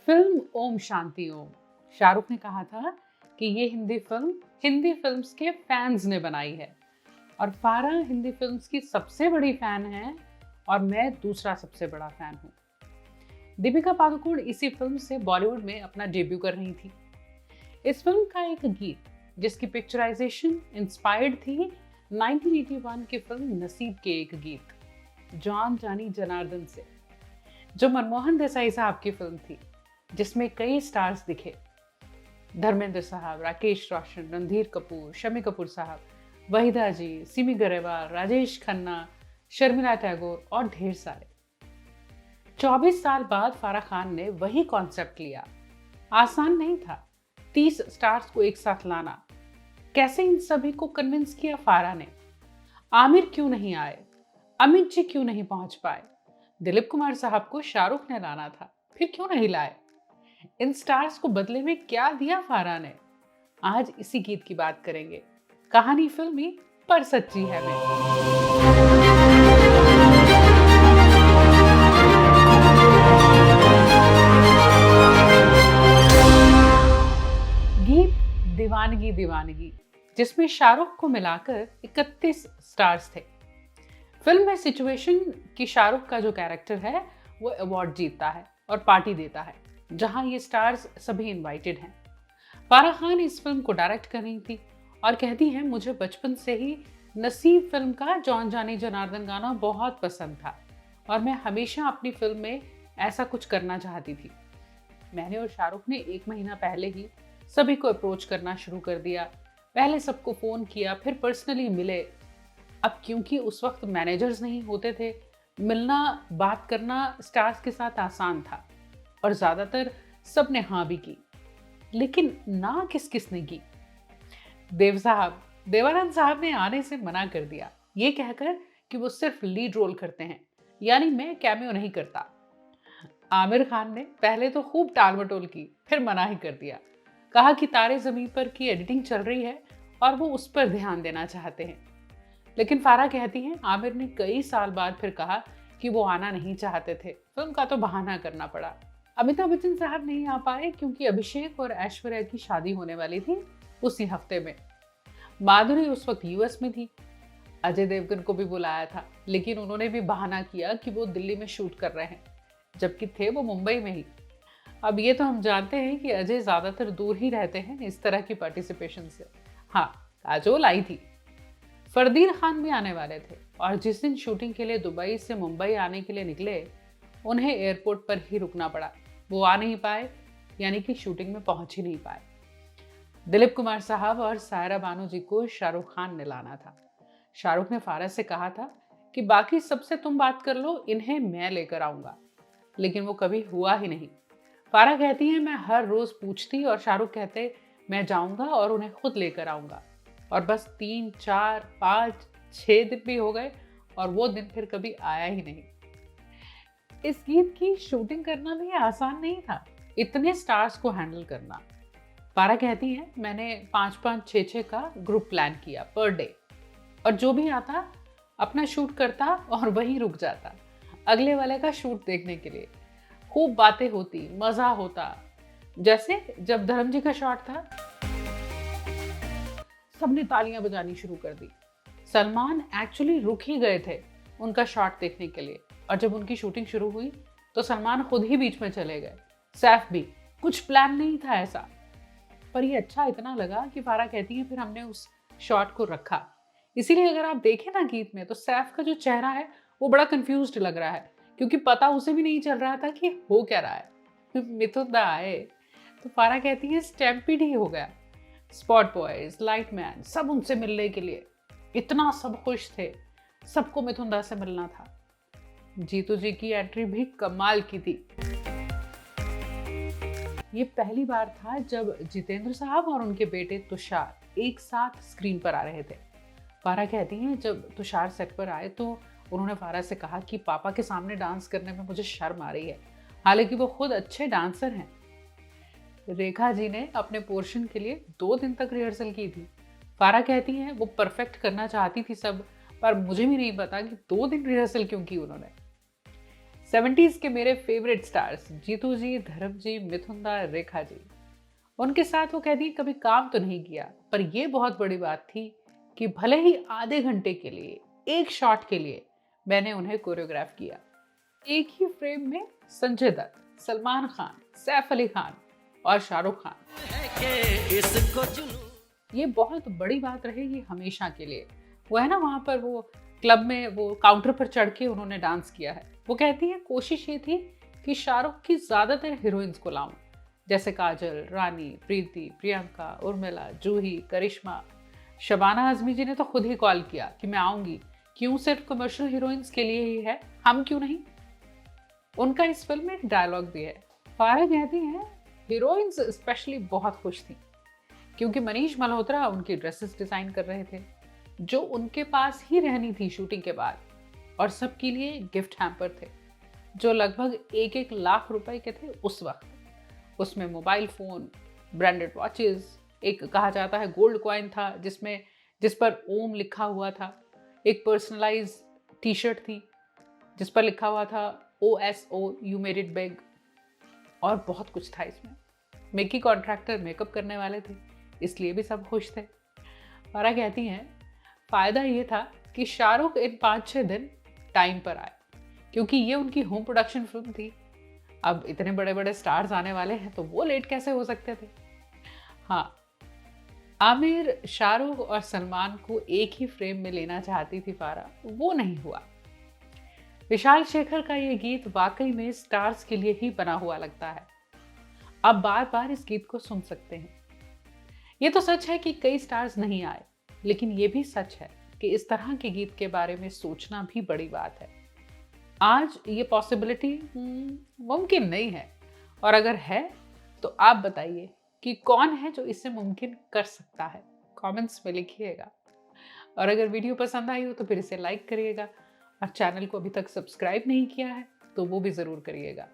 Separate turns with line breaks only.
Film Om Shanti Om. Shahrukh ने कहा था कि ये हिंदी फिल्म्स के फैंस ने बनाई है और फारा हिंदी फिल्म्स की सबसे बड़ी फैन है और मैं दूसरा सबसे बड़ा फैन हूँ। दीपिका पादुकोण इसी फिल्म से बॉलीवुड में अपना डेब्यू कर रही थी। इस फिल्म का एक गीत जिसकी पिक्चराइजेशन इंस्पायर्ड थी 1981 की फिल्म नसीब के एक गीत जान जानी जनार्दन से, जो मनमोहन देसाई साहब की फिल्म थी, जिसमें कई स्टार्स दिखे। धर्मेंद्र साहब, राकेश रोशन, रणधीर कपूर, शम्मी कपूर साहब, वहीदा जी, सिमी गरेवाल, राजेश खन्ना, शर्मिला टैगोर और ढेर सारे। 24 साल बाद फारा खान ने वही कॉन्सेप्ट लिया। आसान नहीं था 30 स्टार्स को एक साथ लाना। कैसे इन सभी को कन्विंस किया फारा ने? आमिर क्यों नहीं आए? अमित जी क्यों नहीं पहुंच पाए? दिलीप कुमार साहब को शाहरुख ने लाना था, फिर क्यों नहीं लाए? इन स्टार्स को बदले में क्या दिया फारा ने? आज इसी गीत की बात करेंगे। कहानी फिल्मी पर सच्ची है गीत दीवानगी दीवानगी, जिसमें शाहरुख को मिलाकर 31 स्टार्स थे। फिल्म में सिचुएशन कि शाहरुख का जो कैरेक्टर है वो अवार्ड जीतता है और पार्टी देता है, जहां ये स्टार्स सभी इनवाइटेड हैं। फारा खान इस फिल्म को डायरेक्ट कर रही थी और कहती हैं, मुझे बचपन से ही नसीब फिल्म का जॉन जानी जनार्दन गाना बहुत पसंद था और मैं हमेशा अपनी फिल्म में ऐसा कुछ करना चाहती थी। मैंने और शाहरुख ने 1 महीना पहले ही सभी को अप्रोच करना शुरू कर दिया। पहले सबको फ़ोन किया, फिर पर्सनली मिले। अब क्योंकि उस वक्त मैनेजर्स नहीं होते थे, मिलना बात करना स्टार्स के साथ आसान था और ज़्यादातर सब ने हाँ भी की। लेकिन ना किस किस ने की? देवानंद साहब ने आने से मना कर दिया, ये कहकर कि वो सिर्फ लीड रोल करते हैं, यानी मैं कैमियो नहीं करता। आमिर खान ने पहले तो खूब टाल मटोल की, फिर मना ही कर दिया। कहा कि तारे ज़मीन पर की एडिटिंग चल रही है और वो उस पर ध्यान देना चाहते हैं। लेकिन फारा कहती हैं, आमिर ने कई साल बाद फिर कहा कि वो आना नहीं चाहते थे, फिल्म का तो बहाना करना पड़ा। अमिताभ बच्चन साहब नहीं आ पाए क्योंकि अभिषेक और ऐश्वर्या की शादी होने वाली थी उसी हफ्ते में। माधुरी उस वक्त यूएस में थी। अजय देवगन को भी बुलाया था, लेकिन उन्होंने भी बहाना किया कि वो दिल्ली में शूट कर रहे हैं, जबकि थे वो मुंबई में ही। अब ये तो हम जानते हैं कि अजय ज़्यादातर दूर ही रहते हैं इस तरह की पार्टिसिपेशन से। हाँ, काजोल आई थी। फरदीन खान भी आने वाले थे और जिस दिन शूटिंग के लिए दुबई से मुंबई आने के लिए निकले, उन्हें एयरपोर्ट पर ही रुकना पड़ा। वो आ नहीं पाए, यानी कि शूटिंग में पहुंच ही नहीं पाए। दिलीप कुमार साहब और सायरा बानो जी को शाहरुख खान ने लाना था। शाहरुख ने फारा से कहा था कि बाकी सबसे तुम बात कर लो, इन्हें मैं लेकर आऊंगा, लेकिन वो कभी हुआ ही नहीं। फारा कहती है, मैं हर रोज पूछती और शाहरुख कहते मैं जाऊंगा और उन्हें खुद लेकर आऊंगा, और बस 3, 4, 5, 6 दिन भी हो गए और वो दिन फिर कभी आया ही नहीं। इस गीत की शूटिंग करना भी आसान नहीं था, इतने स्टार्स को हैंडल करना। फारा कहती है, मैंने 5-5, 6-6 का ग्रुप प्लान किया पर डे, और जो भी आता अपना शूट करता और वहीं रुक जाता अगले वाले का शूट देखने के लिए। खूब बातें होती, मजा होता। जैसे जब धर्म जी का शॉट था, सबने तालियां बजानी शुरू कर दी। सलमान एक्चुअली रुक ही गए थे उनका शॉट देखने के लिए, और जब उनकी शूटिंग शुरू हुई तो सलमान खुद ही बीच में चले गए। सैफ भी, कुछ प्लान नहीं था ऐसा, पर ये अच्छा इतना लगा कि फारा कहती है, फिर हमने उस शॉट को रखा। इसीलिए अगर आप देखें ना गीत में, तो सैफ का जो चेहरा है वो बड़ा कंफ्यूज्ड लग रहा है, क्योंकि पता उसे भी नहीं चल रहा था कि हो क्या रहा है। मिथुन दा आए तो फारा कहती है, स्टैम्पीड ही हो गया। स्पॉट बॉयज, लाइट मैन, सब उनसे मिलने के लिए इतना सब खुश थे, सबको मिथुन दा से मिलना था। जीतू जी की एंट्री भी कमाल की थी। ये पहली बार था जब जितेंद्र साहब और उनके बेटे तुषार एक साथ स्क्रीन पर आ रहे थे। फारा कहती हैं, जब तुषार सेट पर आए तो उन्होंने फारा से कहा कि पापा के सामने डांस करने में मुझे शर्म आ रही है, हालांकि वो खुद अच्छे डांसर हैं। रेखा जी ने अपने पोर्शन के लिए 2 दिन तक रिहर्सल की थी। फारा कहती हैं, वो परफेक्ट करना चाहती थी सब, पर मुझे भी नहीं पता कि 2 दिन रिहर्सल क्यों की उन्होंने। 70s के मेरे फेवरेट स्टार्स जीतू जी, धर्म जी, मिथुन दा, रेखा जी, उनके साथ वो कहती है कभी काम तो नहीं किया, पर ये बहुत बड़ी बात थी कि भले ही आधे घंटे के लिए, एक शॉट के लिए मैंने उन्हें कोरियोग्राफ किया। एक ही फ्रेम में संजय दत्त, सलमान खान, सैफ अली खान और शाहरुख खान। ये बहुत बड़ी बात रहेगी हमेशा के लिए। वो है ना, वहां पर वो क्लब में वो काउंटर पर चढ़ के उन्होंने डांस किया है। वो कहती है कोशिश ये थी कि शाहरुख की ज्यादातर हीरोइंस को लाऊं, जैसे काजल, रानी, प्रीति, प्रियंका, उर्मिला, जूही, करिश्मा। शबाना आजमी जी ने तो खुद ही कॉल किया कि मैं आऊंगी, क्यों सिर्फ कमर्शियल हीरोइंस के लिए ही है, हम क्यों नहीं। उनका इस फिल्म में एक डायलॉग भी है। फारा कहती हैं हीरोइंस स्पेशली बहुत खुश थी क्योंकि मनीष मल्होत्रा उनकी ड्रेसेस डिजाइन कर रहे थे जो उनके पास ही रहनी थी शूटिंग के बाद, और सबके लिए गिफ्ट हैम्पर थे जो लगभग 1-1 लाख रुपए के थे उस वक्त। उसमें मोबाइल फोन, ब्रांडेड वॉचेस, एक कहा जाता है गोल्ड कॉइन था जिस पर ओम लिखा हुआ था, एक पर्सनलाइज टी शर्ट थी जिस पर लिखा हुआ था OSO you made it big, और बहुत कुछ था इसमें। मिकी कॉन्ट्रैक्टर मेकअप करने वाले थे, इसलिए भी सब खुश थे। फारा कहती हैं फायदा ये था कि शाहरुख इन 5-6 दिन टाइम पर आए क्योंकि ये उनकी होम प्रोडक्शन फिल्म थी। अब इतने बड़े बड़े स्टार्स आने वाले हैं तो वो लेट कैसे हो सकते थे। हाँ, आमिर, शाहरुख और सलमान को एक ही फ्रेम में लेना चाहती थी फारा, वो नहीं हुआ। विशाल शेखर का ये गीत वाकई में स्टार्स के लिए ही बना हुआ लगता है। आप बार बार इस गीत को सुन सकते हैं। ये तो सच है कि कई स्टार्स नहीं आए, लेकिन ये भी सच है कि इस तरह के गीत के बारे में सोचना भी बड़ी बात है। आज ये पॉसिबिलिटी मुमकिन नहीं है, और अगर है तो आप बताइए कि कौन है जो इसे मुमकिन कर सकता है। कमेंट्स में लिखिएगा, और अगर वीडियो पसंद आई हो तो फिर इसे लाइक करिएगा, और चैनल को अभी तक सब्सक्राइब नहीं किया है तो वो भी ज़रूर करिएगा।